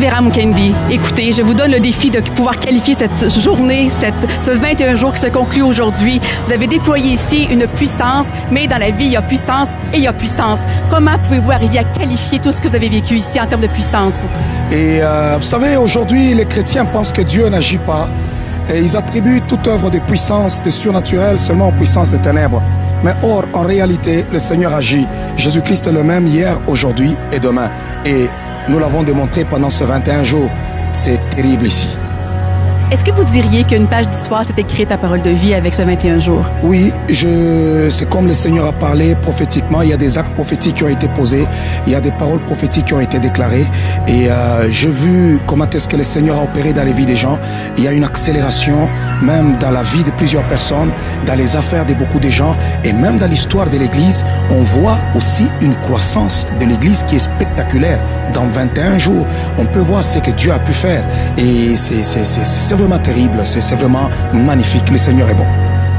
Révérend Mukendi, écoutez, je vous donne le défi de pouvoir qualifier cette journée, ce 21 jours qui se conclut aujourd'hui. Vous avez déployé ici une puissance, mais dans la vie, il y a puissance et il y a puissance. Comment pouvez-vous arriver à qualifier tout ce que vous avez vécu ici en termes de puissance? Et vous savez, aujourd'hui, les chrétiens pensent que Dieu n'agit pas. Et ils attribuent toute œuvre de puissance, de surnaturel, seulement aux puissances des ténèbres. Mais or, en réalité, le Seigneur agit. Jésus-Christ est le même hier, aujourd'hui et demain. Et nous l'avons démontré pendant ce 21 jours. C'est terrible ici. Est-ce que vous diriez qu'une page d'histoire s'est écrite à parole de vie avec ce 21 jours? Oui, c'est comme le Seigneur a parlé prophétiquement. Il y a des actes prophétiques qui ont été posés. Il y a des paroles prophétiques qui ont été déclarées. Et j'ai vu comment est-ce que le Seigneur a opéré dans les vies des gens. Il y a une accélération, même dans la vie de plusieurs personnes, dans les affaires de beaucoup de gens. Et même dans l'histoire de l'Église, on voit aussi une croissance de l'Église qui est spectaculaire. Dans 21 jours, on peut voir ce que Dieu a pu faire. Et c'est vraiment terrible, c'est vraiment magnifique. Le Seigneur est bon.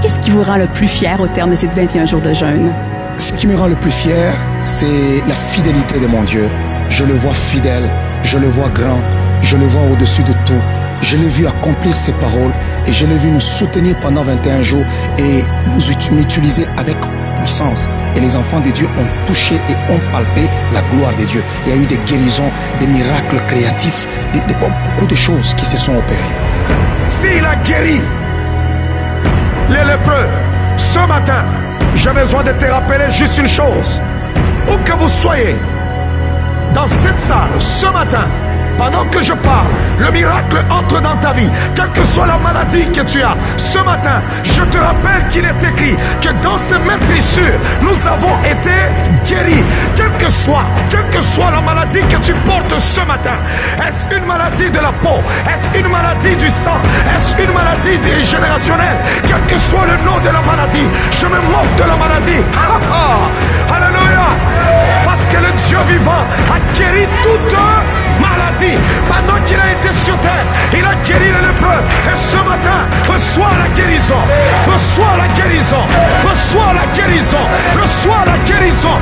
Qu'est-ce qui vous rend le plus fier au terme de ces 21 jours de jeûne? Ce qui me rend le plus fier, c'est la fidélité de mon Dieu. Je le vois fidèle, je le vois grand, je le vois au-dessus de tout. Je l'ai vu accomplir ses paroles et je l'ai vu nous soutenir pendant 21 jours et nous utiliser avec puissance. Et les enfants de Dieu ont touché et ont palpé la gloire de Dieu. Il y a eu des guérisons, des miracles créatifs, beaucoup de choses qui se sont opérées. S'il a guéri les lépreux ce matin, j'ai besoin de te rappeler juste une chose. Où que vous soyez, dans cette salle, ce matin, pendant que je parle, le miracle entre dans ta vie. Quelle que soit la maladie que tu as, ce matin, je te rappelle qu'il est écrit que dans ces meurtrissures, nous avons été guéris. Quelle que soit la maladie que tu portes ce matin, est-ce une maladie de la peau? Est-ce une maladie du sang? Est-ce une maladie générationnelle? Quel que soit le nom de la maladie, je me moque de la maladie. Alléluia! Parce que le Dieu vivant a guéri toute maladie. Pendant qu'il a été sur terre, il a guéri les lépreux. Et ce matin, reçois la guérison. Reçois la guérison. Reçois la guérison. Reçois la guérison.